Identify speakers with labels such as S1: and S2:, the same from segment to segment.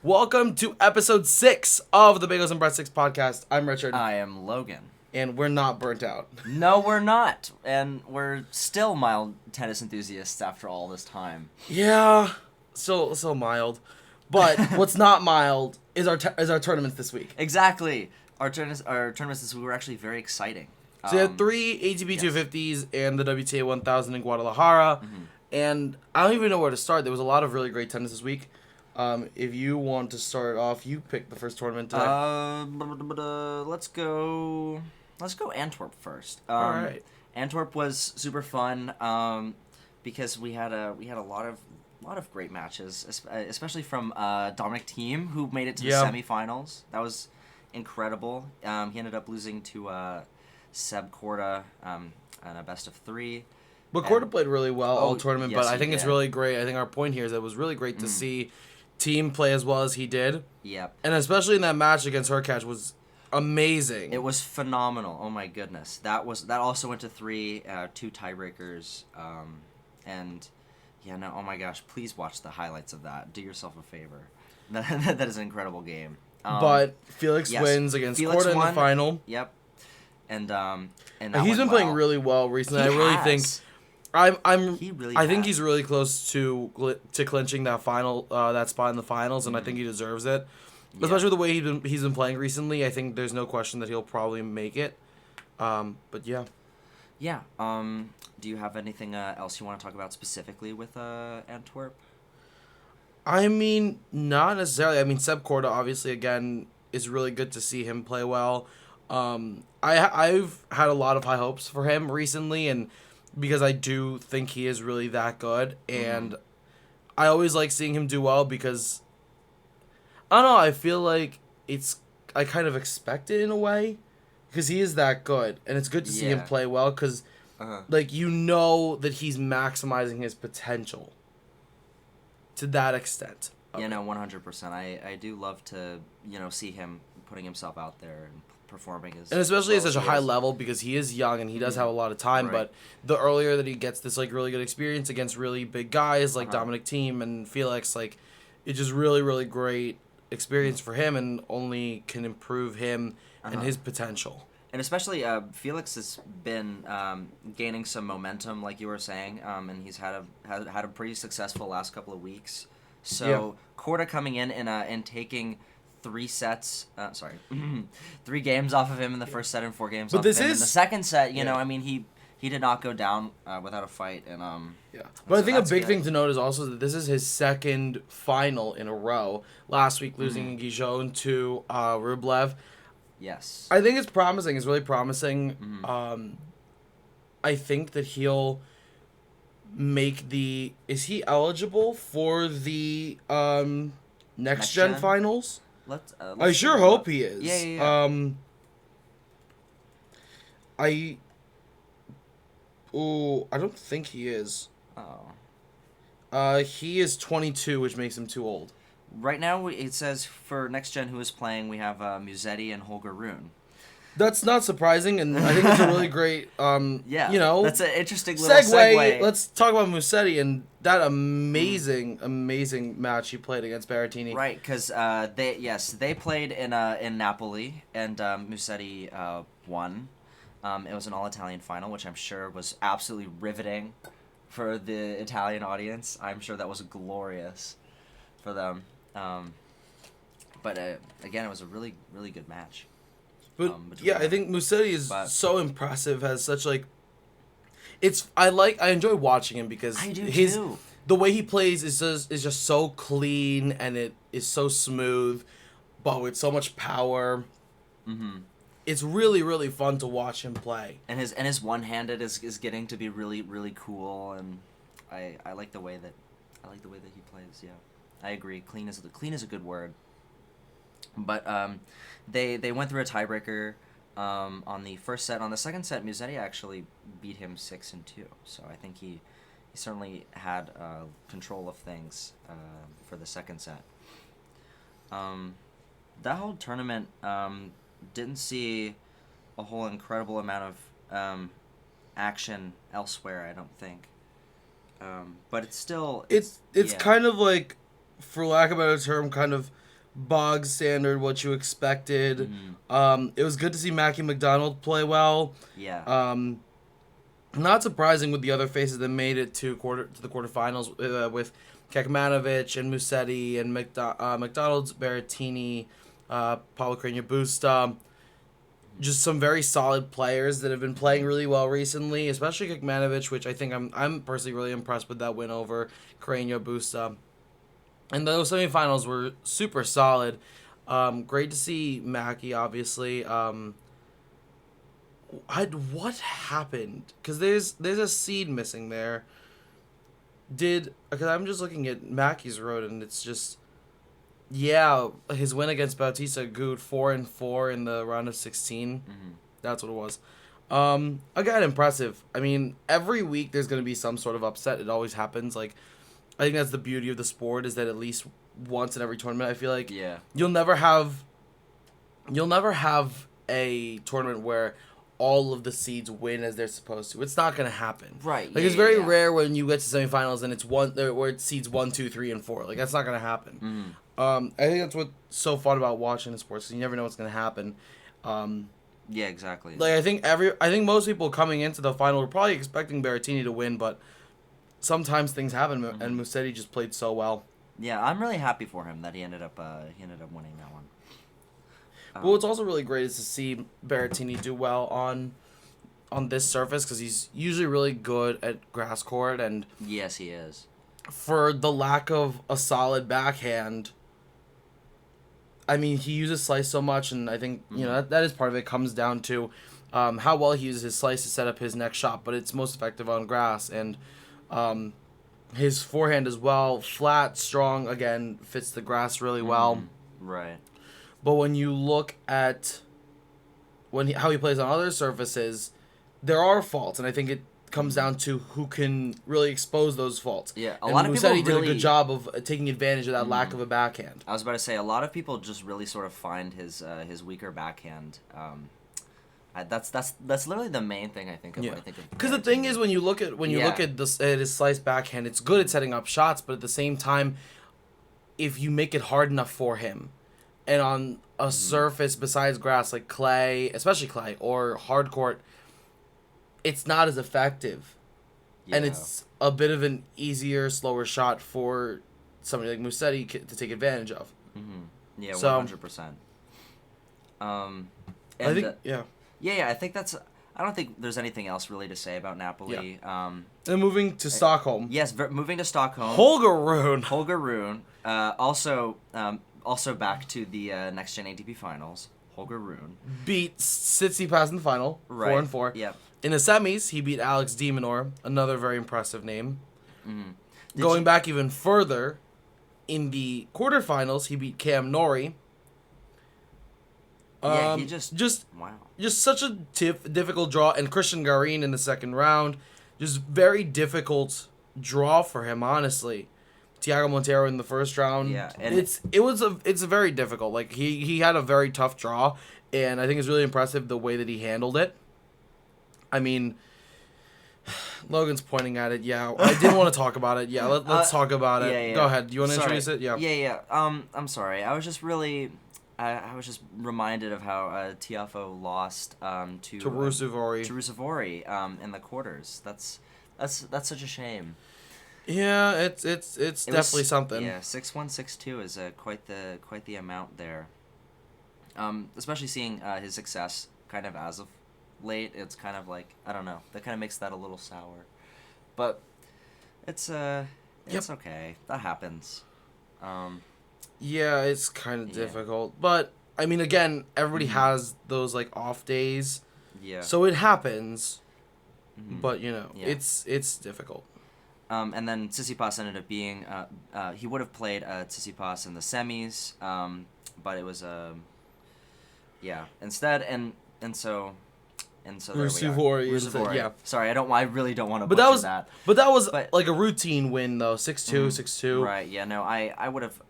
S1: Welcome to episode 6 of the Bagels and Breadsticks podcast. I'm Richard.
S2: I am Logan.
S1: And we're not burnt out.
S2: No, we're not. And we're still mild tennis enthusiasts after all this time.
S1: Yeah, still mild. But what's not mild is our tournaments this week.
S2: Exactly. Our tournaments this week were actually very exciting.
S1: So we had 3 ATP 250s and the WTA 1000 in Guadalajara. Mm-hmm. And I don't even know where to start. There was a lot of really great tennis this week. If you want to start off, you pick the first tournament today.
S2: Let's go Antwerp first.
S1: All right.
S2: Antwerp was super fun because we had a lot of great matches, especially from Dominic Thiem, who made it to the semifinals. That was incredible. He ended up losing to Seb Korda in a best of 3.
S1: But Korda played really well all tournament,
S2: yes,
S1: but I think it's really great. I think our point here is that it was really great to see Thiem play as well as he did.
S2: Yep.
S1: And especially in that match against Hurkacz was amazing.
S2: It was phenomenal. Oh my goodness. That also went to 3, 2 tiebreakers. Oh my gosh, please watch the highlights of that. Do yourself a favor. That is an incredible game.
S1: But Felix wins against Korda in the final.
S2: Yep. And
S1: he's been playing really well recently. I really think I think he's really close to clinching that that spot in the finals, and I think he deserves it. Yeah. Especially the way he's been playing recently, I think there's no question that he'll probably make it. But yeah.
S2: Yeah. Do you have anything else you want to talk about specifically with Antwerp?
S1: I mean, not necessarily. I mean, Seb Korda, obviously, again, is really good to see him play well. I've had a lot of high hopes for him recently, and because I do think he is really that good, and I always like seeing him do well because, I don't know, I feel like I kind of expect it in a way, because he is that good, and it's good to see him play well, because, you know that he's maximizing his potential to that extent.
S2: Yeah, no, 100%. I do love to, see him putting himself out there and performing
S1: and especially at such a high level, because he is young and he does have a lot of time, but the earlier that he gets this really good experience against really big guys like Dominic Thiem and Felix, it's just really, really great experience for him and only can improve him and his potential.
S2: And especially Felix has been gaining some momentum, like you were saying, and he's had a pretty successful last couple of weeks. So Korda coming in and taking 3 games off of him in the first set and 4 games off of him in the second set. I mean, he did not go down without a fight. And
S1: but I think a big thing to note is also that this is his second final in a row. Last week losing in Gijon to Rublev.
S2: Yes.
S1: I think it's promising. It's really promising. I think that he'll make the... Is he eligible for the next gen finals?
S2: Let's
S1: I sure hope he is.
S2: Yeah.
S1: I don't think he is.
S2: Oh.
S1: He is 22, which makes him too old.
S2: Right now, it says for next gen who is playing, we have Musetti and Holger Rune.
S1: That's not surprising, and I think it's a really great,
S2: that's an interesting little segue.
S1: Let's talk about Musetti and that amazing match he played against Berrettini.
S2: Right, because they played in Napoli, and Musetti won. It was an all-Italian final, which I'm sure was absolutely riveting for the Italian audience. I'm sure that was glorious for them. But again, it was a really, really good match.
S1: But I think Musetti is so impressive. Has such I enjoy watching him because the way he plays is just so clean and it is so smooth, but with so much power. Mm-hmm. It's really, really fun to watch him play.
S2: And his one-handed is getting to be really, really cool, and I like the way that he plays. Yeah, I agree. Clean is a good word. But they went through a tiebreaker on the first set. On the second set, Musetti actually beat him 6-2. So I think he certainly had control of things for the second set. That whole tournament didn't see a whole incredible amount of action elsewhere, I don't think. But it's still...
S1: It's kind of like, for lack of a better term, kind of bog standard, what you expected.
S2: Mm-hmm.
S1: It was good to see Mackie McDonald play well.
S2: Yeah.
S1: Not surprising with the other faces that made it to the quarterfinals with Kekmanovic and Musetti and McDonald's, Berrettini, Paulo Carreño Busta. Just some very solid players that have been playing really well recently, especially Kekmanovic, which I think I'm personally really impressed with that win over Carreño Busta. And those semifinals were super solid. Great to see Mackie, obviously. What happened? Because there's a seed missing there. Because I'm just looking at Mackey's road and it's just, yeah, his win against Bautista Agut 4-4 in the round of 16.
S2: Mm-hmm.
S1: That's what it was. Again, impressive. I mean, every week there's gonna be some sort of upset. It always happens. Like, I think that's the beauty of the sport is that at least once in every tournament, I feel like
S2: Yeah.
S1: you'll never have a tournament where all of the seeds win as they're supposed to. It's not gonna happen.
S2: Right.
S1: Like, it's very rare when you get to semifinals and it's where it's seeds 1, 2, 3, and 4. Like, that's not gonna happen.
S2: Mm-hmm.
S1: I think that's what's so fun about watching the sports. 'Cause you never know what's gonna happen.
S2: Yeah, exactly.
S1: Like, I think most people coming into the final were probably expecting Berrettini to win, but sometimes things happen, and Musetti just played so well.
S2: Yeah, I'm really happy for him that he ended up winning that one.
S1: But what's also really great is to see Berrettini do well on this surface because he's usually really good at grass court, and
S2: Yes, he is.
S1: for the lack of a solid backhand, I mean, he uses slice so much, and I think you know that is part of it. Comes down to how well he uses his slice to set up his next shot, but it's most effective on grass, and his forehand as well, flat, strong, again, fits the grass really well.
S2: Right.
S1: But when you look at how he plays on other surfaces, there are faults, and I think it comes down to who can really expose those faults.
S2: Yeah,
S1: and
S2: lot of people
S1: Musetti did a
S2: really
S1: good job of taking advantage of that lack of a backhand.
S2: I was about to say a lot of people just really sort of find his weaker backhand. That's literally the main thing I think of when I think of.
S1: Because the thing is, when you look at his slice backhand, it's good at setting up shots, but at the same time, if you make it hard enough for him, and on a surface besides grass like clay, especially clay or hard court, it's not as effective, and it's a bit of an easier, slower shot for somebody like Musetti to take advantage of.
S2: Yeah, 100%.
S1: I think
S2: Yeah, I think that's. I don't think there's anything else really to say about Napoli.
S1: And moving to Stockholm.
S2: Yes, moving to Stockholm.
S1: Holger
S2: Rune. Also back to the Next Gen ATP Finals. Holger Rune
S1: beat Tsitsipas in the final, 4-4.
S2: Yep.
S1: In the semis, he beat Alex de Minaur, another very impressive name.
S2: Going
S1: back even further, in the quarterfinals, he beat Cam Norrie.
S2: He just wow.
S1: Just such a difficult draw, and Christian Garin in the second round, just very difficult draw for him, honestly. Thiago Monteiro in the first round.
S2: Yeah, and
S1: it's a very difficult. Like he had a very tough draw, and I think it's really impressive the way that he handled it. I mean, Logan's pointing at it. Yeah, I didn't want to talk about it. Yeah, let's talk about it.
S2: Yeah.
S1: Go ahead. Do you want to introduce it? Yeah.
S2: Yeah. I'm sorry. I was just really. I was just reminded of how Tiafoe lost to
S1: Rusevori.
S2: In the quarters. That's such a shame.
S1: Yeah, it's definitely something.
S2: Yeah, 6-1, 6-2 is quite the amount there. Especially seeing his success kind of as of late, it's kind of like, I don't know, that kind of makes that a little sour. But it's okay. That happens.
S1: Yeah, it's kind of difficult. But I mean, again, everybody has those like off days.
S2: Yeah.
S1: So it happens. But you know, it's difficult.
S2: And then Tsitsipas ended up being he would have played Tsitsipas in the semis, but it was instead and so there
S1: Rusevori.
S2: Yeah. Sorry, I really don't want to.
S1: But that was like a routine win though. 6-2, 6-2.
S2: Right. Yeah. No. I would have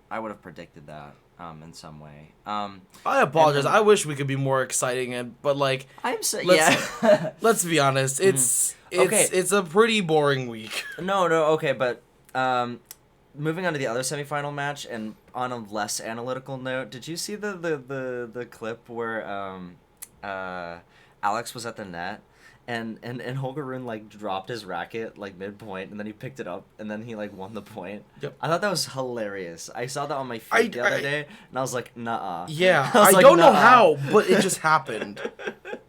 S2: predicted that in some way.
S1: I apologize. I wish we could be more exciting, but like let's be honest. It's a pretty boring week.
S2: No. Okay, but moving on to the other semifinal match, and on a less analytical note, did you see the clip where Alex was at the net, and Holger Rune like dropped his racket like midpoint, and then he picked it up, and then he like won the point.
S1: Yep.
S2: I thought that was hilarious. I saw that on my feed the other day, and I was like, nah.
S1: Yeah,
S2: I was
S1: I
S2: like,
S1: don't know
S2: "Nuh-uh."
S1: how, but it just happened.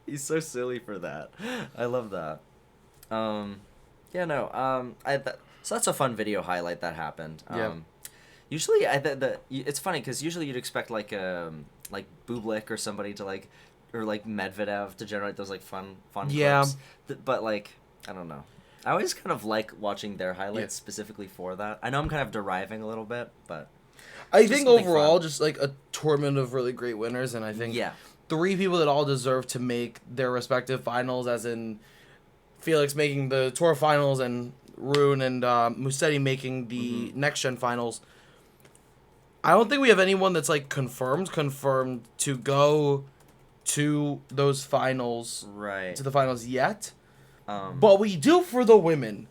S2: He's so silly for that. I love that. Yeah, no. So that's a fun video highlight that happened.
S1: Yeah.
S2: Usually, it's funny because usually you'd expect like Bublik or somebody to like, or like Medvedev to generate those like fun
S1: Yeah.
S2: clips. But like, I don't know. I always kind of like watching their highlights specifically for that. I know I'm kind of deriving a little bit, but
S1: I think overall, just like a tournament of really great winners, and I think 3 people that all deserve to make their respective finals, as in Felix making the tour finals and Rune and Musetti making the next gen finals. I don't think we have anyone that's like confirmed to go to those finals,
S2: right?
S1: To the finals yet, but we do for the women.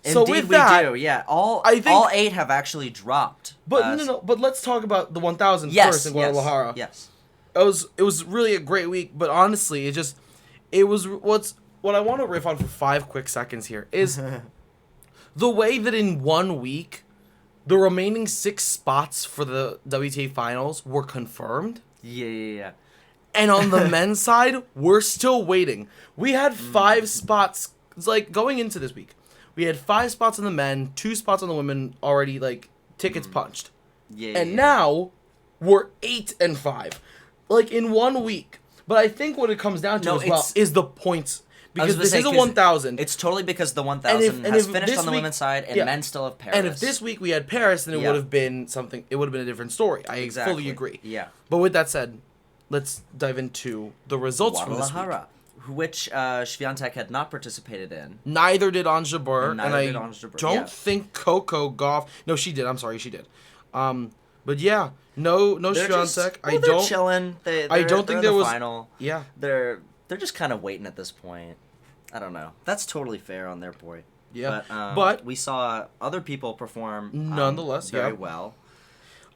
S1: So
S2: Indeed,
S1: with that,
S2: we do. Yeah, all 8 have actually dropped.
S1: But no. But let's talk about the 1,000 first in Guadalajara.
S2: Yes.
S1: It was really a great week, but honestly, what I want to riff on for 5 quick seconds here is the way that in 1 week, the remaining 6 spots for the WTA Finals were confirmed.
S2: Yeah.
S1: And on the men's side, we're still waiting. We had 5 spots. It's like going into this week, we had 5 spots on the men, 2 spots on the women already, like tickets punched. And now we're 8 and 5, like in 1 week. But I think what it comes down to is the points. Because this is a 1,000.
S2: It's totally because the 1,000 has finished on the women's side, and men still have Paris.
S1: And if this week we had Paris, then it would have been something. It would have been a different story. I fully agree.
S2: Yeah.
S1: But with that said, let's dive into the results from this week.
S2: Which Swiatek had not participated in.
S1: Neither did Ons Jabeur, and I don't think Coco Gauff. No, she did. I'm sorry, she did. But yeah, no Swiatek.
S2: They're chilling. I don't think there was final.
S1: Yeah.
S2: They're just kind of waiting at this point. I don't know. That's totally fair on their part.
S1: Yeah.
S2: But we saw other people perform
S1: nonetheless
S2: very well.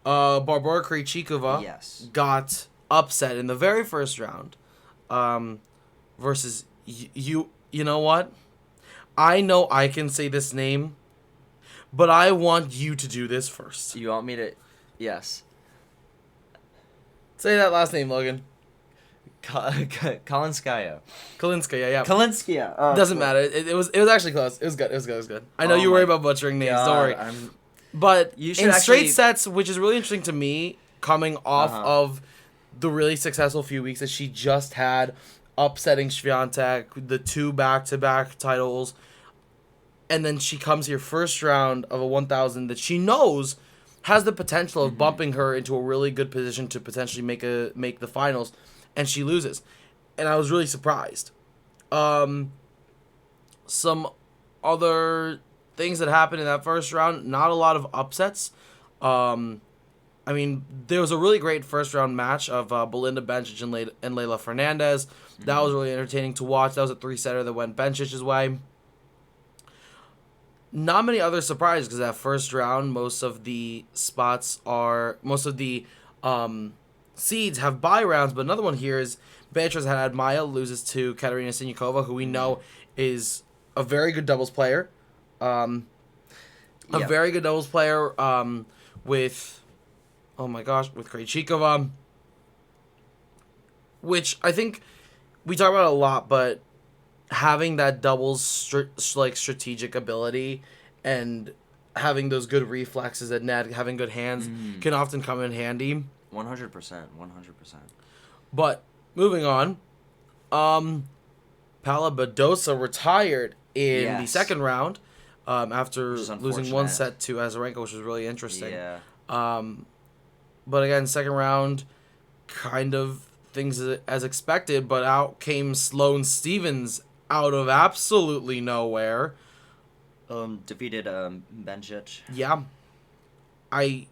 S1: Barbara Krejcikova got upset in the very first round versus you know what? I know I can say this name, but I want you to do this first.
S2: You want me to? Yes.
S1: Say that last name, Logan.
S2: Kalinskaya.
S1: Yeah.
S2: Kalinskaya. Oh,
S1: doesn't matter. It was actually close. It was good. I know you worry about butchering names. Don't worry. But in straight sets, which is really interesting to me, coming off of the really successful few weeks that she just had, upsetting Swiatek, the 2 back-to-back titles, and then she comes here first round of a 1,000 that she knows has the potential of bumping her into a really good position to potentially make the finals. And she loses. And I was really surprised. Some other things that happened in that first round, not a lot of upsets. I mean, there was a really great first round match of Belinda Bencic and Leylah Fernandez. That was really entertaining to watch. That was a 3-setter that went Bencic's way. Not many other surprises because that first round, most of the seeds have bye rounds, but another one here is Beatriz Haddad-Maia loses to Katerina Siniakova, who we know is a very good doubles player. Very good doubles player with Krejcikova, which I think we talk about a lot, but having that doubles strategic ability and having those good reflexes at net, having good hands can often come in handy.
S2: 100%.
S1: But moving on, Paula Badosa retired in the second round after losing 1 set to Azarenka, which was really interesting.
S2: Yeah.
S1: But again, second round, kind of things as expected, but out came Sloane Stephens out of absolutely nowhere.
S2: Defeated Bencic.
S1: Yeah. I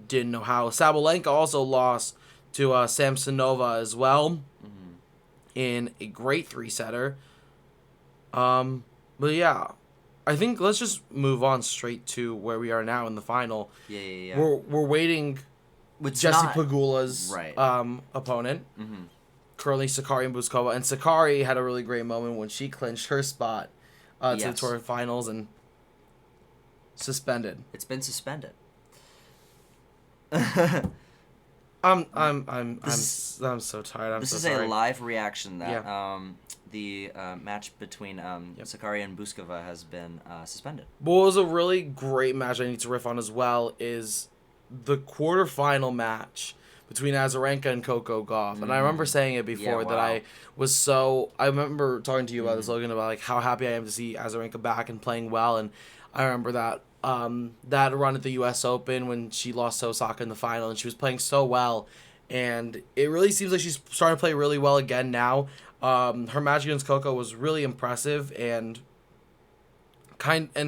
S1: didn't know how. Sabalenka also lost to Samsonova as well in a great 3-setter. But yeah, I think let's just move on straight to where we are now in the final.
S2: Yeah.
S1: We're waiting.
S2: With
S1: Jesse Pegula's
S2: right.
S1: Opponent,
S2: Mm-hmm.
S1: currently Sakari and Buzkova, and Sakari had a really great moment when she clinched her spot to the tour finals and suspended.
S2: It's been suspended.
S1: I'm so tired.
S2: This
S1: so
S2: is
S1: sorry.
S2: a live reaction that the match between Sakari and Buzkova has been suspended.
S1: What was a really great match I need to riff on as well is the quarterfinal match between Azarenka and Coco Gauff. And I remember saying it before that I was so... I remember talking to you about this, Logan, about like how happy I am to see Azarenka back and playing well. And I remember that that run at the U.S. Open when she lost to Osaka in the final, and she was playing so well. And it really seems like she's starting to play really well again now. Her match against Coco was really impressive, and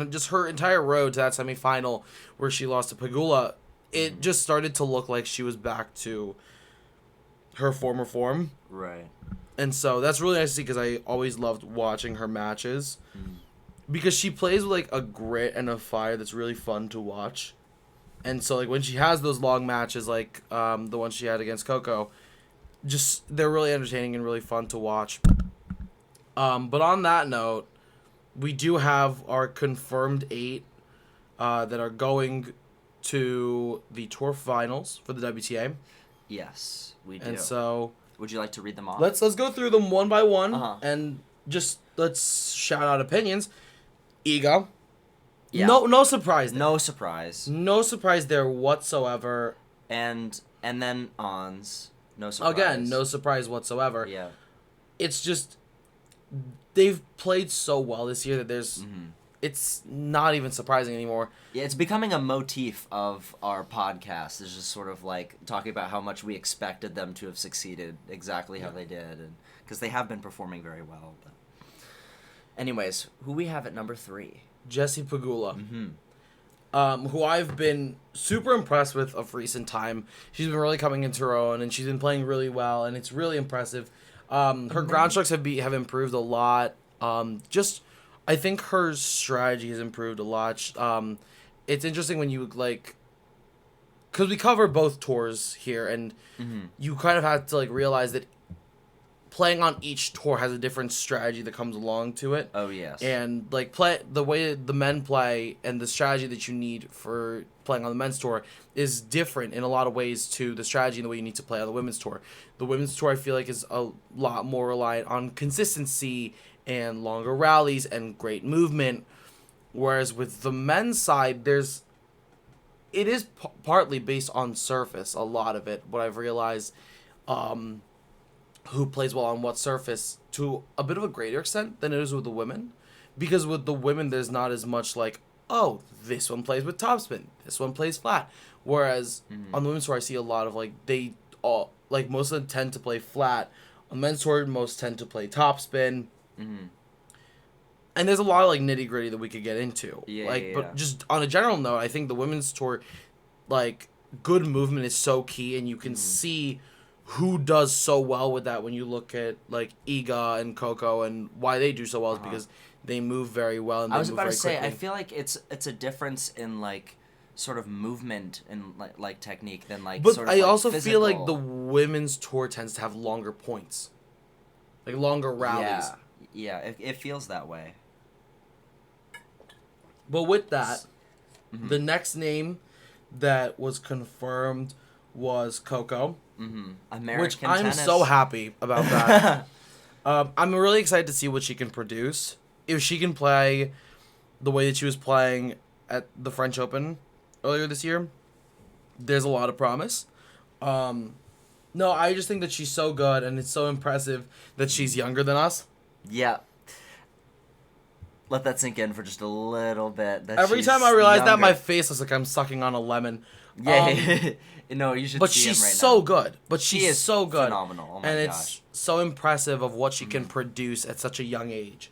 S1: just her entire road to that semifinal where she lost to Pegula, it just started to look like she was back to her former form.
S2: Right.
S1: And so that's really nice to see because I always loved watching her matches. Because she plays with like a grit and a fire that's really fun to watch. And so like when she has those long matches like the one she had against Coco, just they're really entertaining and really fun to watch. But on that note, we do have our confirmed 8 that are going to the tour finals for the WTA.
S2: Yes, we do.
S1: And so
S2: would you like to read them off?
S1: let's go through them one by one and just let's shout out opinions. Ego. Yeah. No surprise there.
S2: No surprise.
S1: No surprise there whatsoever.
S2: And then Ons. No surprise.
S1: Again, no surprise whatsoever.
S2: Yeah.
S1: It's just they've played so well this year that there's it's not even surprising anymore.
S2: Yeah, it's becoming a motif of our podcast. It's just sort of like talking about how much we expected them to have succeeded, exactly how they did, and because they have been performing very well. But anyways, who we have at number 3?
S1: Jessie Pegula. Who I've been super impressed with of recent time. She's been really coming into her own, and she's been playing really well, and it's really impressive. Her ground strokes have improved a lot. I think her strategy has improved a lot. It's interesting when you like, because we cover both tours here, and you kind of have to like realize that playing on each tour has a different strategy that comes along to it.
S2: Oh, yes.
S1: And like the way the men play and the strategy that you need for playing on the men's tour is different in a lot of ways to the strategy and the way you need to play on the women's tour. The women's tour I feel like is a lot more reliant on consistency and longer rallies and great movement, whereas with the men's side it is partly based on surface, a lot of it, what I've realized. Who plays well on what surface to a bit of a greater extent than it is with the women. Because with the women, there's not as much like, oh, this one plays with topspin, this one plays flat. Whereas on the women's tour, I see a lot of like, they all, like most of them tend to play flat. On the men's tour, most tend to play topspin. And there's a lot of like nitty gritty that we could get into. But just on a general note, I think the women's tour, like, good movement is so key, and you can see who does so well with that when you look at like Iga and Coco, and why they do so well is because they move very well and they move very quickly. I was about to say,
S2: I feel like it's a difference in like sort of movement and like technique than like.
S1: But
S2: sort of,
S1: I also
S2: physical.
S1: feel like the women's tour tends to have longer points, like longer rallies.
S2: Yeah, it feels that way.
S1: But with that, the next name that was confirmed was Coco.
S2: American
S1: which I'm
S2: tennis.
S1: so happy about that. I'm really excited to see what she can produce. If she can play the way that she was playing at the French Open earlier this year, there's a lot of promise. No, I just think that she's so good, and it's so impressive that she's younger than us.
S2: Yeah. Let that sink in for just a little bit.
S1: Every time I realize that, my face looks like I'm sucking on a lemon.
S2: Yeah. No, you should
S1: but
S2: see him right
S1: she's so
S2: now.
S1: good. But she's
S2: she is
S1: so good.
S2: Phenomenal. Oh my
S1: and
S2: gosh.
S1: It's so impressive of what she can produce at such a young age.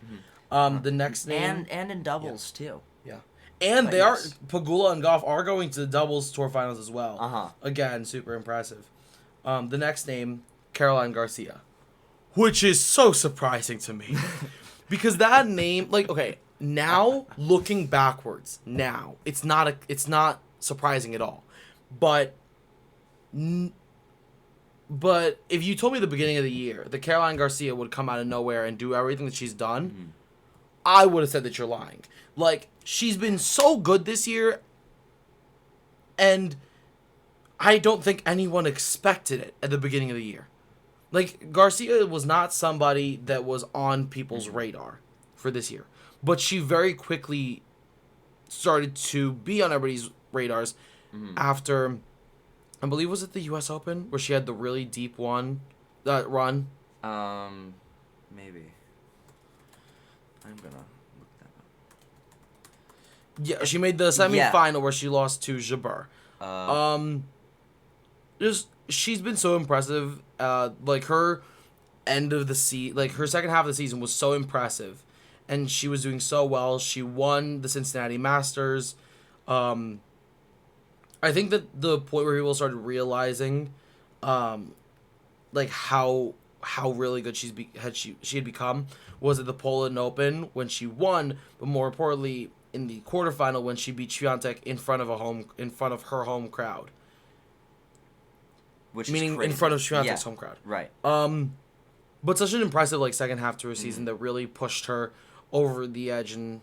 S1: The next name...
S2: And in doubles, too.
S1: Yeah. And they are... Pegula and Gauff are going to the doubles tour finals as well. Again, super impressive. The next name, Caroline Garcia. Which is so surprising to me. Because that name... Like, okay, now looking backwards, now it's not surprising at all. But but if you told me at the beginning of the year that Caroline Garcia would come out of nowhere and do everything that she's done, I would have said that you're lying. Like, she's been so good this year, and I don't think anyone expected it at the beginning of the year. Like, Garcia was not somebody that was on people's radar for this year. But she very quickly started to be on everybody's radars after, I believe, was it the U.S. Open where she had the really deep run?
S2: Maybe. I'm gonna look that up.
S1: Yeah, she made the semifinal where she lost to Jabeur. She's been so impressive. Like, her end of the like, her second half of the season was so impressive, and she was doing so well. She won the Cincinnati Masters. I think that the point where people started realizing, like, how really good she had become was at the Poland Open when she won, but more importantly in the quarterfinal when she beat Swiatek in front of her home crowd.
S2: Which
S1: meaning
S2: is crazy.
S1: In front of Swiatek's home crowd.
S2: Right.
S1: But such an impressive second half to her season that really pushed her over the edge and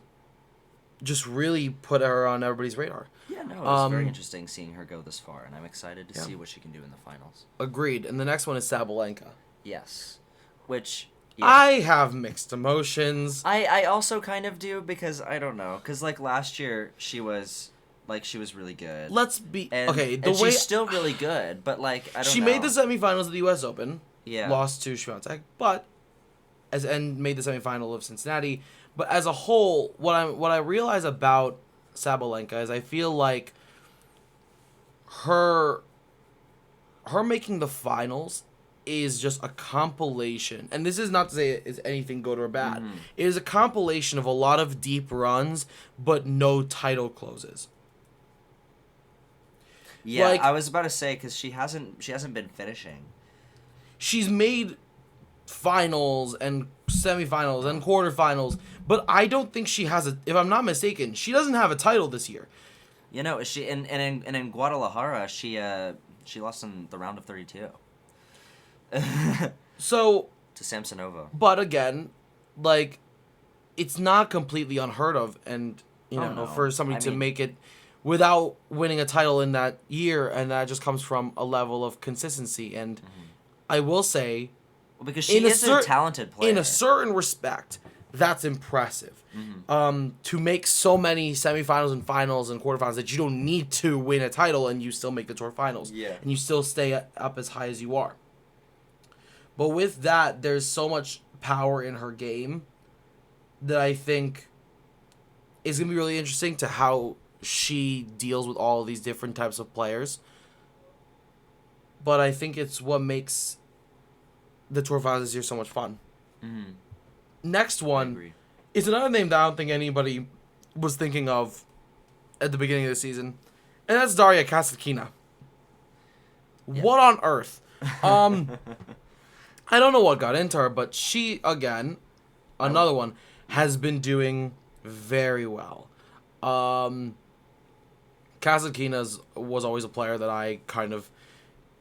S1: just really put her on everybody's radar.
S2: Yeah, no, it was very interesting seeing her go this far, and I'm excited to see what she can do in the finals.
S1: Agreed. And the next one is Sabalenka.
S2: Yes. Which...
S1: Yeah. I have mixed emotions.
S2: I also kind of do, because I don't know. Because, like, last year, she was really good.
S1: Let's be...
S2: Okay, she's still really good, but, like, I don't know.
S1: She made the semifinals of the U.S. Open.
S2: Yeah.
S1: Lost to Swiatek, and made the semifinal of Cincinnati. But as a whole, what I realize about Sabalenka is I feel like her making the finals is just a compilation, and this is not to say it is anything good or bad. It is a compilation of a lot of deep runs, but no title closes.
S2: Yeah, like, I was about to say, because she hasn't been finishing.
S1: She's made finals and semifinals and quarterfinals, but I don't think she has if I'm not mistaken, she doesn't have a title this year.
S2: You know, she in Guadalajara, she lost in the round of 32.
S1: So
S2: to Samsonova.
S1: But again, like, it's not completely unheard of, and for somebody to make it without winning a title in that year, and that just comes from a level of consistency. And I will say,
S2: because she is a talented player.
S1: In a certain respect, that's impressive. To make so many semifinals and finals and quarterfinals that you don't need to win a title and you still make the tour finals.
S2: Yeah.
S1: And you still stay up as high as you are. But with that, there's so much power in her game that I think is going to be really interesting to how she deals with all of these different types of players. But I think it's what makes the Tour Finals this year so much fun. Next one is another name that I don't think anybody was thinking of at the beginning of the season, and that's Daria Kasatkina. Yeah. What on earth? I don't know what got into her, but she, again, another one, has been doing very well. Kasatkina was always a player that I kind of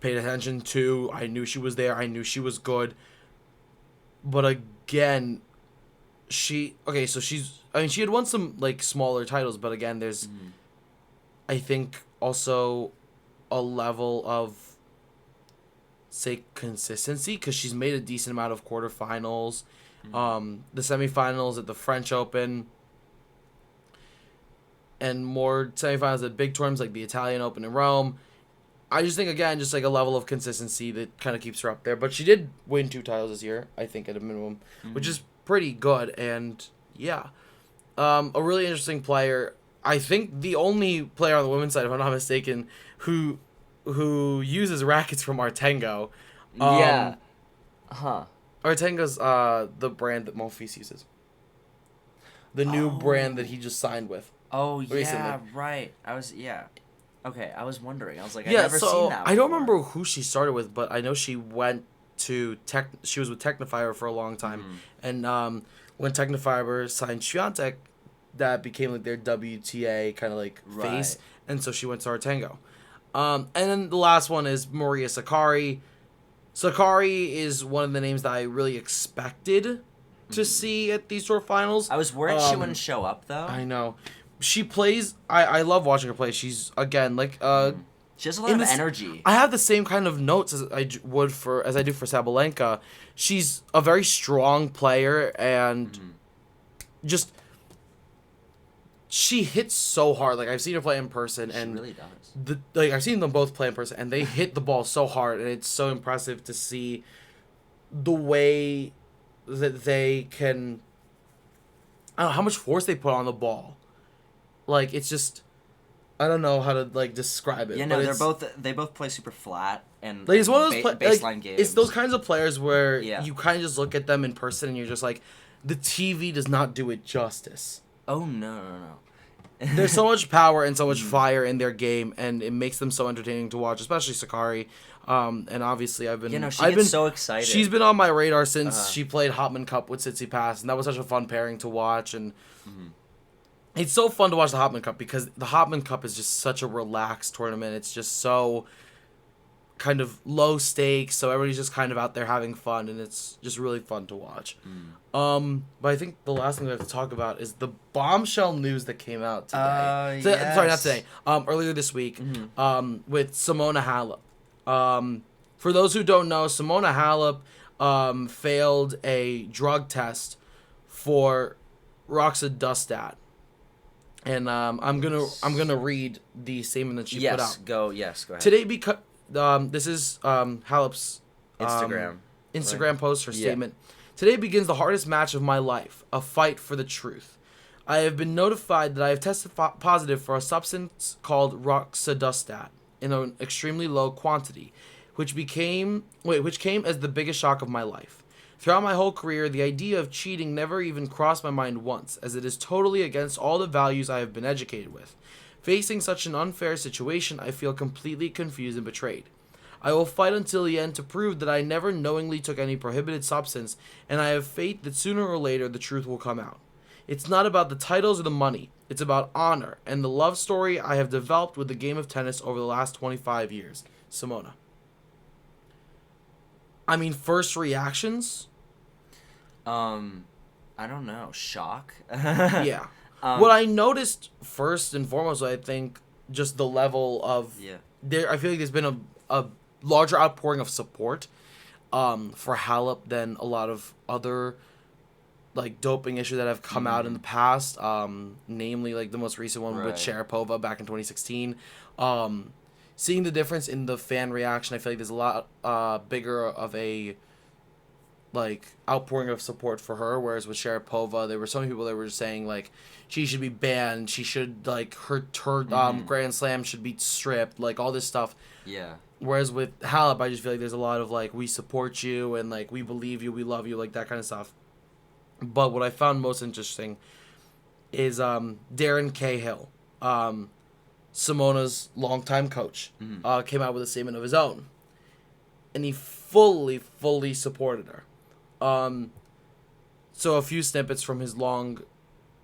S1: paid attention to. I knew she was there. I knew she was good. But again, she had won some, like, smaller titles, but again, there's, I think, also a level of, say, consistency, because she's made a decent amount of quarterfinals, the semifinals at the French Open, and more semifinals at big tournaments like the Italian Open in Rome. I just think, again, just like a level of consistency that kind of keeps her up there. But she did win 2 titles this year, I think, at a minimum, which is pretty good. And yeah, a really interesting player. I think the only player on the women's side, if I'm not mistaken, who uses rackets from Artengo.
S2: Yeah. Huh.
S1: Artengo's the brand that Monfils uses. The new brand that he just signed with.
S2: Oh,
S1: recently.
S2: Yeah, right. Okay, I was wondering. I was like, I've never seen that before.
S1: I don't remember who she started with, but I know she went to she was with Technofiber for a long time. And when Technofiber signed Swiatek, that became like their WTA kind of like face,
S2: Right.
S1: and so she went to Artango. And then the last one is Maria Sakkari. Sakkari is one of the names that I really expected to see at these tour finals.
S2: I was worried she wouldn't show up though.
S1: I know. She plays. I love watching her play. She's again like
S2: She has a lot of energy.
S1: I have the same kind of notes as I do for Sabalenka. She's a very strong player and just she hits so hard. Like I've seen her play in person, and
S2: she really does.
S1: I've seen them both play in person, and they hit the ball so hard, and it's so impressive to see the way that they can. I don't know how much force they put on the ball. Like it's just, I don't know how to like describe it.
S2: Yeah, no, they both play super flat and
S1: like it's one of those
S2: baseline games.
S1: It's those kinds of players where
S2: Yeah.
S1: you kind of just look at them in person and you're just like, the TV does not do it justice.
S2: Oh no.
S1: There's so much power and so much fire in their game, and it makes them so entertaining to watch, especially Sakkari. And obviously, I've been
S2: so excited.
S1: She's been on my radar since she played Hopman Cup with Tsitsipas, and that was such a fun pairing to watch. And it's so fun to watch the Hopman Cup because the Hopman Cup is just such a relaxed tournament. It's just so kind of low stakes, so everybody's just kind of out there having fun, and it's just really fun to watch. But I think the last thing we have to talk about is the bombshell news that came out today. Sorry, not today. Earlier this week, with Simona Halep. For those who don't know, Simona Halep failed a drug test for roxadustat. And I'm gonna read the statement that she put out.
S2: Go ahead.
S1: Today, because this is Halep's
S2: Instagram
S1: post, her statement. Today begins the hardest match of my life, a fight for the truth. I have been notified that I have tested positive for a substance called roxadustat in an extremely low quantity, which came as the biggest shock of my life. Throughout my whole career, the idea of cheating never even crossed my mind once, as it is totally against all the values I have been educated with. Facing such an unfair situation, I feel completely confused and betrayed. I will fight until the end to prove that I never knowingly took any prohibited substance, and I have faith that sooner or later the truth will come out. It's not about the titles or the money. It's about honor and the love story I have developed with the game of tennis over the last 25 years. Simona. I mean, first reactions?
S2: I don't know. Shock?
S1: Yeah. What I noticed first and foremost, I think, just the level of... Yeah. I feel like there's been a larger outpouring of support for Halep than a lot of other like doping issues that have come out in the past, namely like the most recent one with Sharapova back in 2016. Seeing the difference in the fan reaction, I feel like there's a lot bigger of a like outpouring of support for her, whereas with Sharapova, there were so many people that were just saying like she should be banned, she should like her Grand Slam should be stripped, like all this stuff.
S2: Yeah.
S1: Whereas with Halep, I just feel like there's a lot of like we support you and like we believe you, we love you, like that kind of stuff. But what I found most interesting is Darren Cahill, Simona's longtime coach, came out with a statement of his own, and he fully supported her. So a few snippets from his long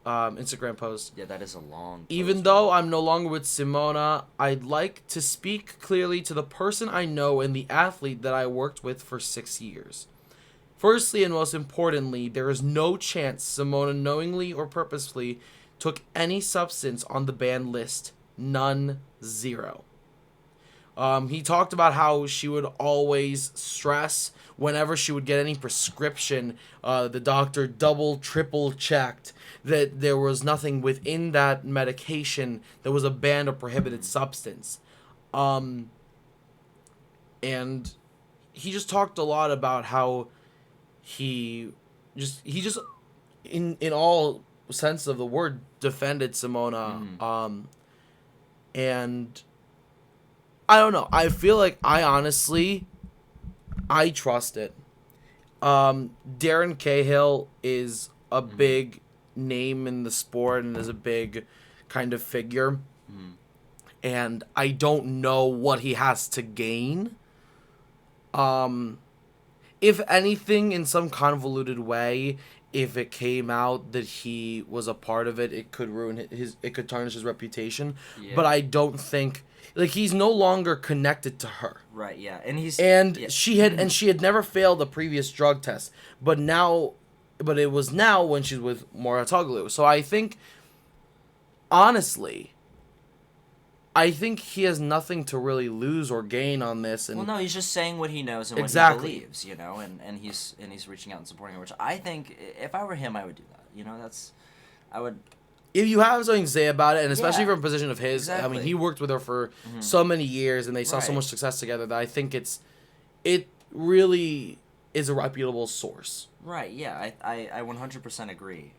S1: Instagram post.
S2: Yeah, that is a long post.
S1: Even though I'm no longer with Simona, I'd like to speak clearly to the person I know and the athlete that I worked with for 6 years. Firstly and most importantly, there is no chance Simona knowingly or purposefully took any substance on the banned list. None. Zero. He talked about how she would always stress whenever she would get any prescription, the doctor double, triple checked that there was nothing within that medication that was a banned or prohibited substance. And he just talked a lot about how he just in all sense of the word defended Simona. And I don't know. I feel like I trust it. Darren Cahill is a big name in the sport and is a big kind of figure. And I don't know what he has to gain. If anything, in some convoluted way, if it came out that he was a part of it, it could ruin it could tarnish his reputation.
S2: Yeah.
S1: But I don't think like he's no longer connected to her.
S2: Right. Yeah. And he's
S1: And she had never failed a previous drug test, but it was now when she's with Moratoglu. So I think, honestly, I think he has nothing to really lose or gain on this. And
S2: well, no, he's just saying what he knows and
S1: Exactly.
S2: what he believes, you know, and he's reaching out and supporting her, which I think if I were him, I would do that. You know, I would.
S1: if you have something to say about it, and especially
S2: Yeah,
S1: from a position of his, I
S2: exactly.
S1: mean, he worked with her for so many years, and they saw so
S2: Right.
S1: much success together that I think it really is a reputable source.
S2: Right. Yeah. I 100% agree.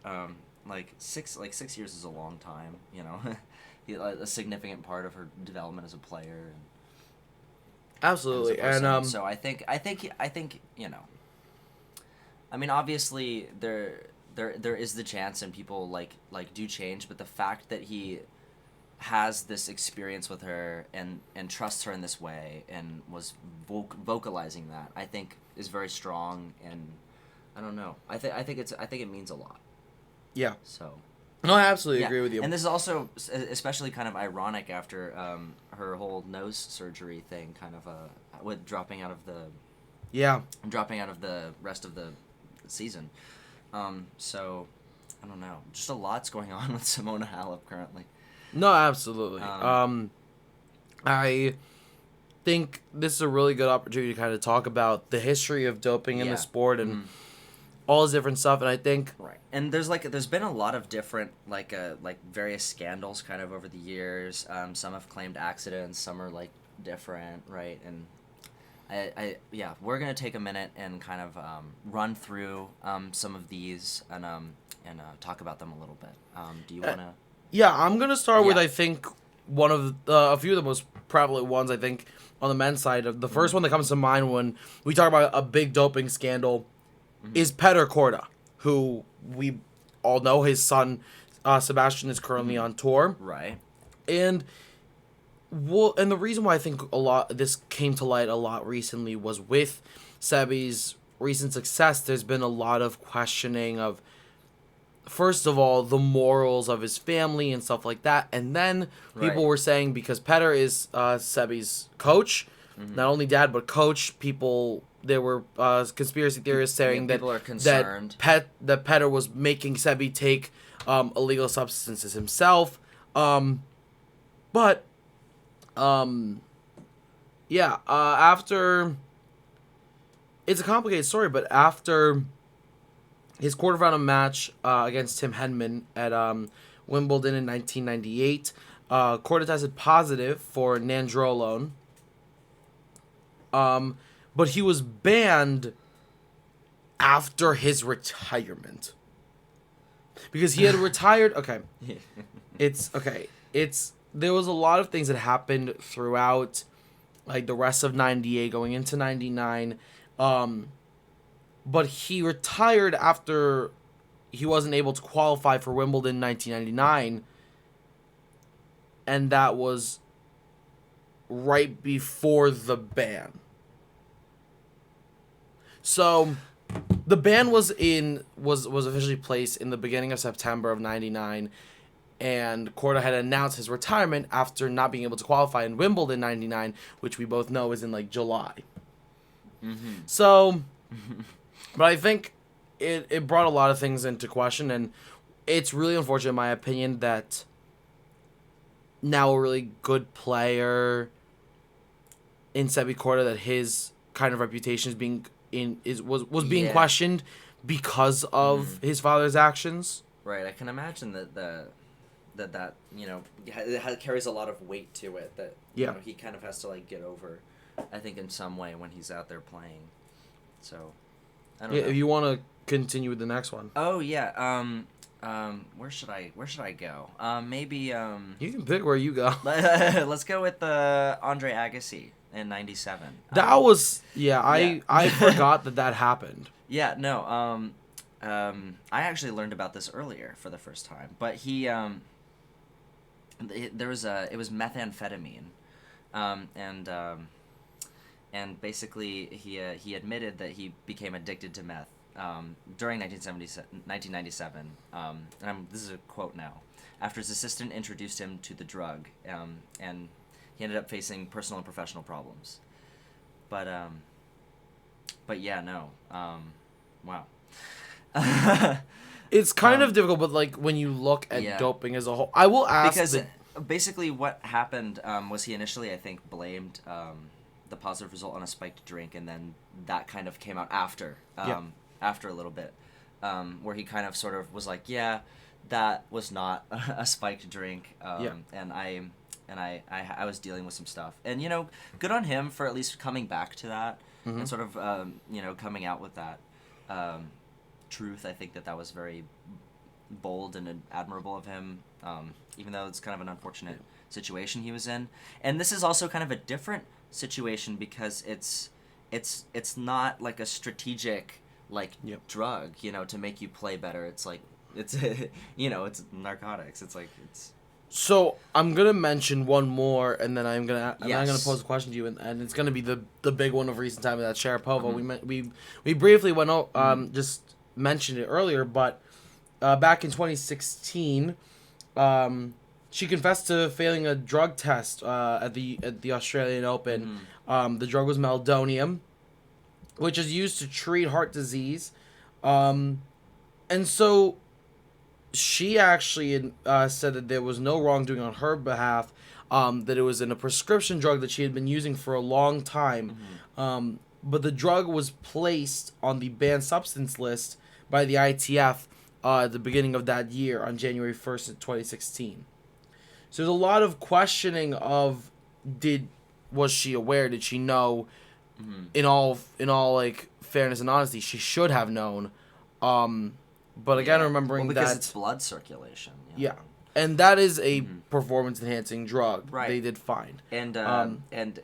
S2: Like 6 years is a long time. You know, a significant part of her development as a player. And
S1: Absolutely,
S2: as a person.
S1: and
S2: So I think you know. I mean, obviously there is the chance, and people like do change, but the fact that he has this experience with her and trusts her in this way and was vocalizing that, I think is very strong, and I don't know. I think it means a lot.
S1: yeah,
S2: So
S1: no, I absolutely
S2: yeah.
S1: agree with you.
S2: And this is also especially kind of ironic after her whole nose surgery thing, kind of with dropping out of the rest of the season. So I don't know. Just a lot's going on with Simona Halep currently.
S1: No, absolutely. I think this is a really good opportunity to kind of talk about the history of doping in
S2: Yeah.
S1: the sport and all this different stuff. And I think
S2: Right. And there's been a lot of different like various scandals kind of over the years. Some have claimed accidents, some are like different, right? And we're gonna take a minute and kind of run through some of these and talk about them a little bit. Do you wanna?
S1: yeah, I'm gonna start with
S2: Yeah.
S1: I think one of a few of the most prevalent ones. I think on the men's side, the first one that comes to mind when we talk about a big doping scandal is Petter Korda, who we all know his son Sebastian is currently on tour,
S2: Right.
S1: and the reason why I think this came to light a lot recently was with Sebi's recent success. There's been a lot of questioning of, first of all, the morals of his family and stuff like that, and then people
S2: Right.
S1: were saying because Petter is Sebi's coach, not only dad but coach. There were conspiracy theorists saying that
S2: people are concerned.
S1: that Petter was making Sebi take illegal substances himself, but. After it's a complicated story, but after his quarterfinal match against Tim Henman at Wimbledon in 1998, Korda tested positive for nandrolone. But he was banned after his retirement because he had retired. Okay, there was a lot of things that happened throughout, like, the rest of 98 going into 99. But he retired after he wasn't able to qualify for Wimbledon in 1999. And that was right before the ban. So the ban was officially placed in the beginning of September of 99. And Korda had announced his retirement after not being able to qualify in Wimbledon 99, which we both know is in, like, July. So, but I think it brought a lot of things into question, and it's really unfortunate, in my opinion, that now a really good player in Sebi Korda, that his kind of reputation was being
S2: Yeah.
S1: questioned because of his father's actions.
S2: Right. I can imagine that you know it carries a lot of weight to it that you know, he kind of has to like get over, I think, in some way when he's out there playing. So I don't know.
S1: If you want to continue with the next one.
S2: Oh yeah. Where should I go? Maybe
S1: You can pick where you go.
S2: let's go with Andre Agassi in '97.
S1: That was I forgot that happened.
S2: Yeah, no. I actually learned about this earlier for the first time, but he it was methamphetamine, and basically he admitted that he became addicted to meth during 1997, this is a quote now, after his assistant introduced him to the drug, and he ended up facing personal and professional problems. But yeah, no. Wow.
S1: It's kind of difficult, but like when you look at
S2: Yeah.
S1: doping as a whole, I will ask
S2: Because
S1: the,
S2: basically what happened was he initially, I think, blamed the positive result on a spiked drink, and then that kind of came out after, after a little bit, where he kind of sort of was like, yeah, that was not a spiked drink, and I was dealing with some stuff, and good on him for at least coming back to that and sort of coming out with that truth. I think that was very bold and admirable of him, even though it's kind of an unfortunate situation he was in. And this is also kind of a different situation because it's not like a strategic drug, to make you play better. It's like it's it's narcotics. It's like it's.
S1: So I'm gonna mention one more, and then I'm gonna
S2: Yes.
S1: pose a question to you, and it's gonna be the big one of recent time, that Sharapova. We briefly went out, just mentioned it earlier, but back in 2016, she confessed to failing a drug test at the Australian Open. The drug was meldonium, which is used to treat heart disease, and so she actually said that there was no wrongdoing on her behalf, that it was in a prescription drug that she had been using for a long time, but the drug was placed on the banned substance list by the ITF at the beginning of that year on January 1st of 2016. So there's a lot of questioning of was she aware? Did she know? In all like fairness and honesty, she should have known. But again, remembering
S2: because
S1: that
S2: it's blood circulation.
S1: Yeah, and that is a performance enhancing drug.
S2: Right.
S1: They did find.
S2: And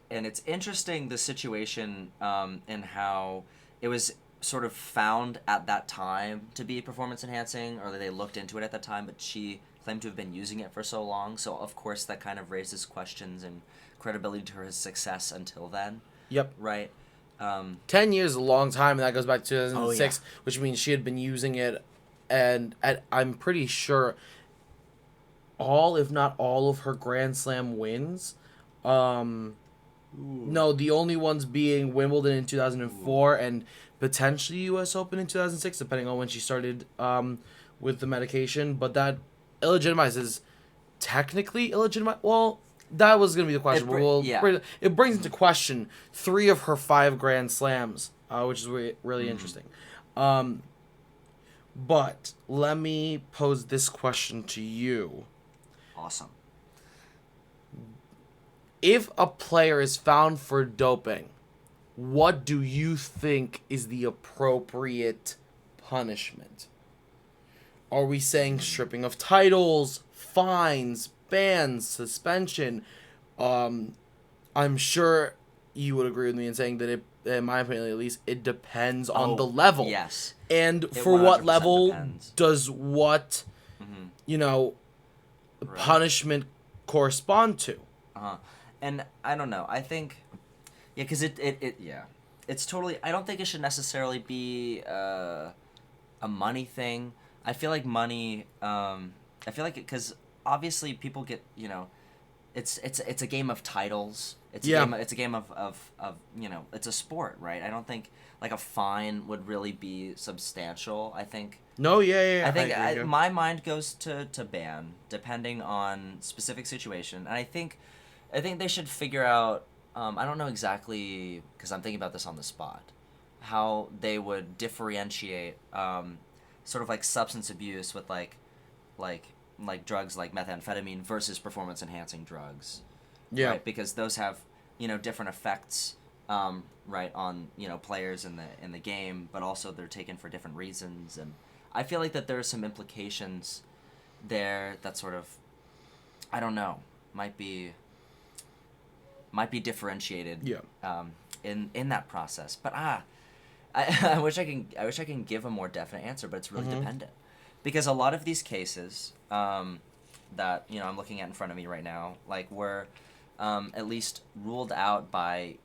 S2: it's interesting, the situation, and how it was sort of found at that time to be performance enhancing, or that they looked into it at that time, but she claimed to have been using it for so long. So of course that kind of raises questions and credibility to her success until then.
S1: Yep.
S2: Right.
S1: 10 years is a long time, and that goes back to 2006,
S2: Oh, yeah.
S1: which means she had been using it, and I'm pretty sure all, if not all, of her Grand Slam wins. No, the only ones being Wimbledon in 2004 and potentially U.S. Open in 2006, depending on when she started with the medication. But that illegitimizes, technically illegitimate. Well, that was going to be the question. It brings into question 3 of her 5 Grand Slams, which is really interesting. But let me pose this question to you.
S2: Awesome.
S1: If a player is found for doping, what do you think is the appropriate punishment? Are we saying stripping of titles, fines, bans, suspension? I'm sure you would agree with me in saying that in my opinion at least, it depends on the level.
S2: Yes.
S1: And
S2: It
S1: for what
S2: 100%
S1: level
S2: depends.
S1: does what, punishment correspond to?
S2: And I don't know. I think, because it's totally. I don't think it should necessarily be a money thing. I feel like money. I feel like because obviously people get it's a game of titles. It's a game of it's a sport, right? I don't think like a fine would really be substantial. I think.
S1: No, yeah.
S2: I think my mind goes to ban, depending on specific situation, and I think they should figure out. I don't know exactly because I'm thinking about this on the spot, how they would differentiate sort of like substance abuse with like drugs like methamphetamine versus performance enhancing drugs.
S1: Yeah.
S2: Right? Because those have different effects. Right, on players in the game, but also they're taken for different reasons, and I feel like that there are some implications there that sort of, I don't know, might be differentiated.
S1: Yeah.
S2: In that process, but I wish I can give a more definite answer, but it's really dependent, because a lot of these cases that I'm looking at in front of me right now, like were at least ruled out by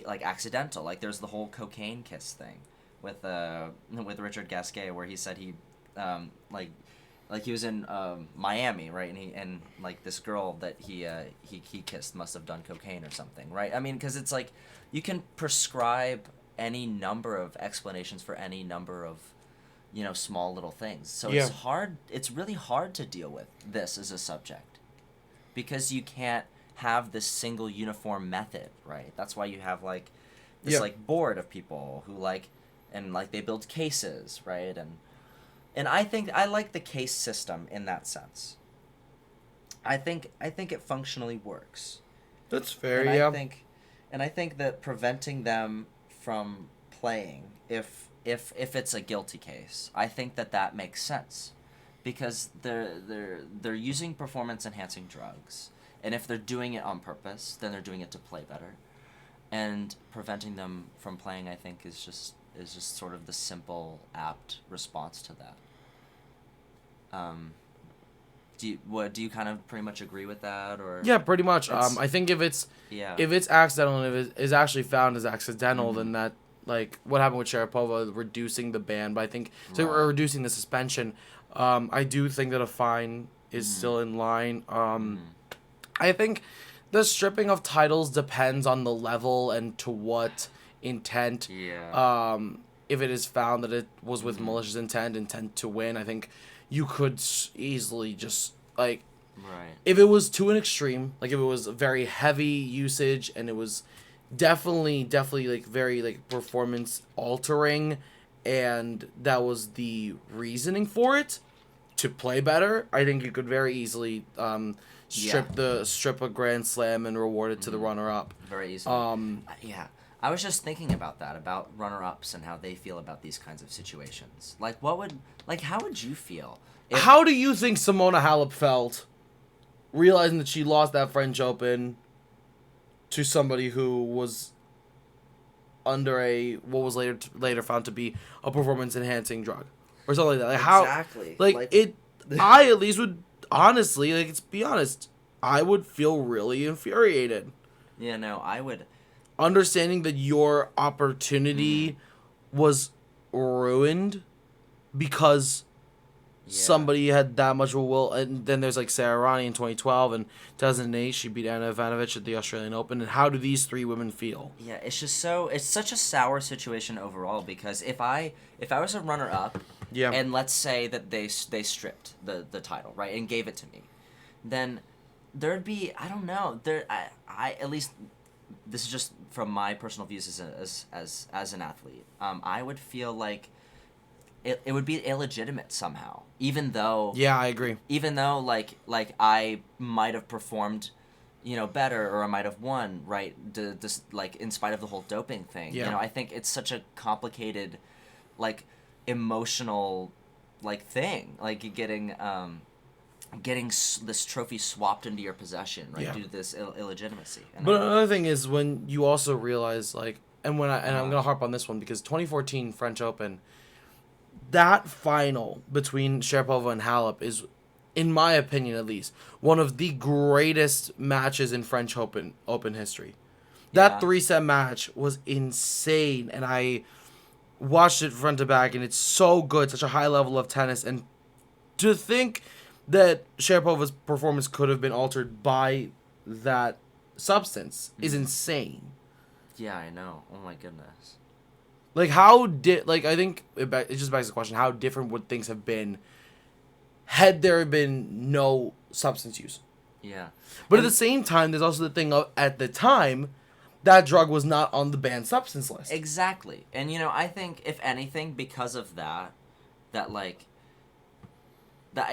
S2: like accidental. Like there's the whole cocaine kiss thing, with Richard Gasquet, where he said he like he was in Miami, right? And like this girl that he kissed must have done cocaine or something, right? I mean, because it's like you can prescribe any number of explanations for any number of small little things. So
S1: Yeah.
S2: it's hard. It's really hard to deal with this as a subject because you can't have this single uniform method, right? That's why you have like this
S1: Yeah.
S2: like board of people who like and like they build cases, right? And I think I like the case system in that sense. I think it functionally works.
S1: That's fair.
S2: And
S1: Yeah.
S2: I think that preventing them from playing if it's a guilty case, I think that makes sense. Because they're using performance enhancing drugs. And if they're doing it on purpose, then they're doing it to play better. And preventing them from playing, I think, is just sort of the simple, apt response to that. Do you kind of pretty much agree with that, or?
S1: Yeah, pretty much.
S2: It's-
S1: I think if it's
S2: Yeah.
S1: accidental and if it is actually found as accidental,
S2: Mhm.
S1: then that, like what happened with Sharapova, reducing the ban, but I think so
S2: Right.
S1: we're reducing the suspension. I do think that a fine is still in line. I think the stripping of titles depends on the level and to what intent.
S2: Yeah.
S1: If it is found that it was with malicious intent to win, I think you could easily just like
S2: Right.
S1: if it was to an extreme, like if it was very heavy usage and it was definitely like very like performance altering, and that was the reasoning for it to play better, I think you could very easily strip a Grand Slam and reward it to the runner up.
S2: Very easily. Yeah. I was just thinking about that, about runner-ups and how they feel about these kinds of situations. Like, how would you feel?
S1: How do you think Simona Halep felt realizing that she lost that French Open to somebody who was under what was later found to be a performance enhancing drug or something like that? Like
S2: Exactly.
S1: I at least would honestly, like, let's be honest, I would feel really infuriated.
S2: Yeah, no, I would.
S1: Understanding that your opportunity was ruined because somebody had that much of a will. And then there's like Sarah Ronnie in 2012 and 2008 she beat Anna Ivanovic at the Australian Open. And how do these three women feel?
S2: Yeah, it's such a sour situation overall, because if I was a runner up,
S1: Yeah.
S2: and let's say that they stripped the title, right, and gave it to me, then there'd be, I don't know, I at least, this is just from my personal views as an athlete, I would feel like it would be illegitimate somehow, even though
S1: Yeah, I agree.
S2: like I might have performed, better, or I might have won, right? Just like in spite of the whole doping thing.
S1: Yeah.
S2: I think it's such a complicated, like, emotional, like, thing, like getting this trophy swapped into your possession, right?
S1: Yeah.
S2: Due to this illegitimacy. And
S1: But another thing is when you also realize, like, and I'm gonna harp on this one because 2014 French Open, that final between Sharapova and Halep is, in my opinion at least, one of the greatest matches in French Open history. That
S2: Yeah.
S1: 3-set match was insane, and I watched it front to back, and it's so good, such a high level of tennis, and to think that Sharapova's performance could have been altered by that substance is insane.
S2: Yeah, I know. Oh my goodness.
S1: Like, I think it just begs the question, how different would things have been had there been no substance use?
S2: Yeah.
S1: But at the same time, there's also the thing of, at the time, that drug was not on the banned substance list.
S2: Exactly. And, I think, if anything, because of that it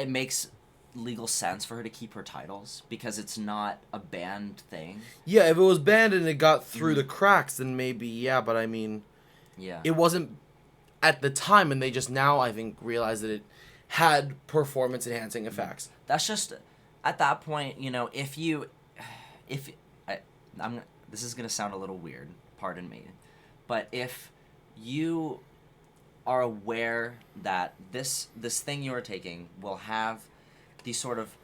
S2: makes legal sense for her to keep her titles, because it's not a banned thing.
S1: Yeah, if it was banned and it got through the cracks, then maybe, yeah, but I mean,
S2: Yeah.
S1: it wasn't at the time, and they just now, I think, realized that it had performance-enhancing effects.
S2: That's just, at that point, this is going to sound a little weird, pardon me, but if you are aware that this thing you are taking will have these sort of,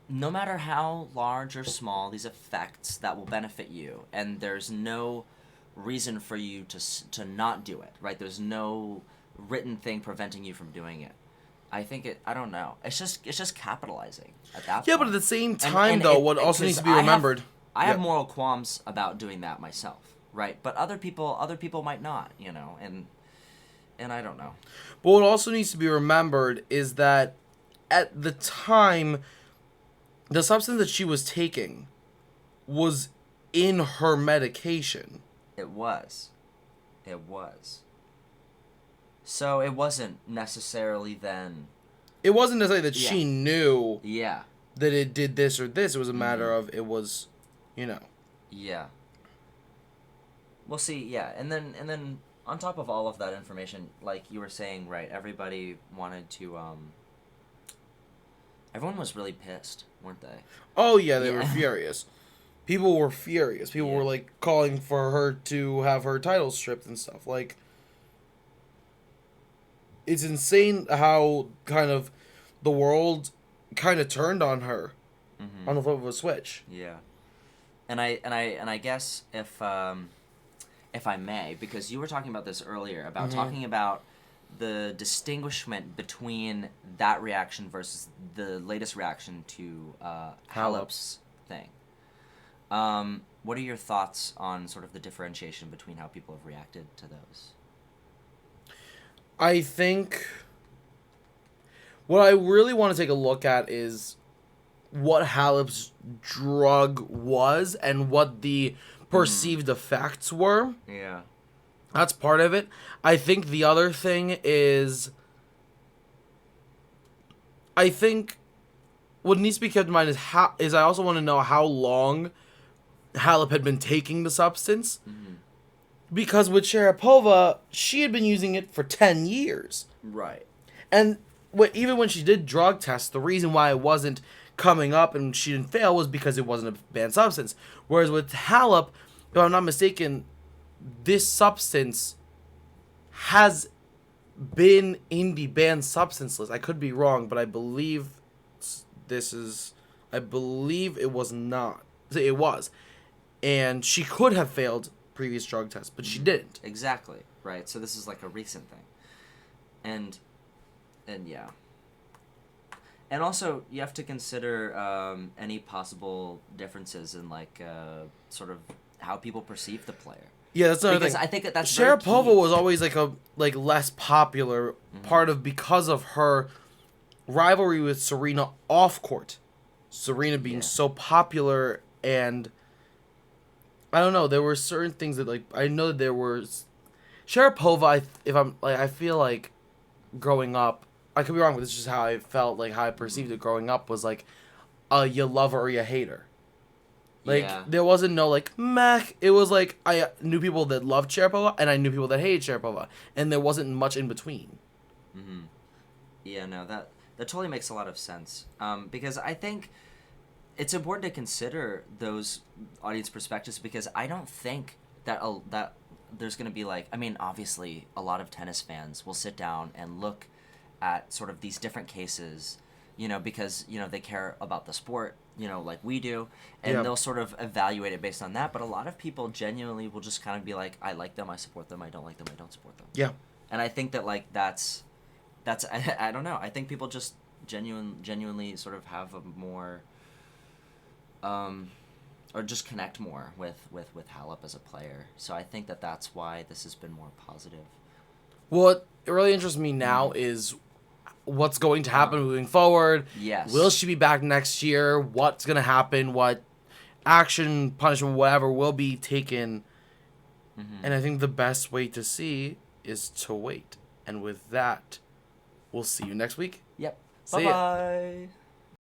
S2: no matter how large or small, these effects that will benefit you, and there's no reason for you to not do it, right? There's no written thing preventing you from doing it. I don't know. It's just capitalizing at that
S1: Yeah,
S2: point.
S1: but at the same time, though, what also needs to be remembered...
S2: I have moral qualms about doing that myself, right? But other people might not, and I don't know.
S1: But what also needs to be remembered is that at the time, the substance that she was taking was in her medication.
S2: It was. So it wasn't necessarily then...
S1: It wasn't necessarily that she knew
S2: Yeah.
S1: that it did this or this. It was a matter of it was,
S2: Yeah. We'll see, yeah. And then on top of all of that information, like you were saying, right, everybody wanted to... Everyone was really pissed, weren't they?
S1: Oh, yeah, they were furious. People were furious. People were, like, calling for her to have her title stripped and stuff. Like, it's insane how kind of the world kind of turned on her on the flip of a switch.
S2: Yeah. And I guess if I may, because you were talking about this earlier, about talking about the distinguishment between that reaction versus the latest reaction to Halep's thing. What are your thoughts on sort of the differentiation between how people have reacted to those?
S1: I think what I really want to take a look at is what Halep's drug was and what the perceived effects were.
S2: Yeah.
S1: That's part of it. I think the other thing is... I think what needs to be kept in mind is I also want to know how long Halep had been taking the substance. Because with Sharapova, she had been using it for 10 years.
S2: Right.
S1: And even when she did drug tests, the reason why it wasn't coming up and she didn't fail was because it wasn't a banned substance. Whereas with Halep, if I'm not mistaken, this substance has been in the banned substance list. I could be wrong, but I believe it was not. It was. And she could have failed previous drug tests, but she didn't.
S2: Exactly. Right. So this is like a recent thing. And yeah. And also, you have to consider any possible differences in, like, sort of how people perceive the player.
S1: Yeah, that's another
S2: because
S1: thing.
S2: I think that's
S1: Sharapova was always like a less popular part of because of her rivalry with Serena off court. Serena being so popular, and I don't know. There were certain things that I know that there was Sharapova. I feel like growing up, I could be wrong, but this is just how I felt, like how I perceived it growing up was like, you love her or you hate her. There wasn't no meh. It was like I knew people that loved Sharapova and I knew people that hated Sharapova, and there wasn't much in between.
S2: Yeah, no, that totally makes a lot of sense. Because I think it's important to consider those audience perspectives, because I don't think that that there's going to be obviously a lot of tennis fans will sit down and look at sort of these different cases, because, they care about the sport, like we do, and they'll sort of evaluate it based on that. But a lot of people genuinely will just kind of be like, I like them, I support them, I don't like them, I don't support them.
S1: Yeah.
S2: And I think that that's I don't know. I think people just genuinely sort of have a more, or just connect more with Halep as a player. So I think that that's why this has been more positive.
S1: What really interests me now is what's going to happen moving forward.
S2: Yes.
S1: Will she be back next year? What's going to happen? What action, punishment, whatever will be taken? And I think the best way to see is to wait. And with that, we'll see you next week.
S2: Yep.
S1: See ya.
S2: Bye-bye.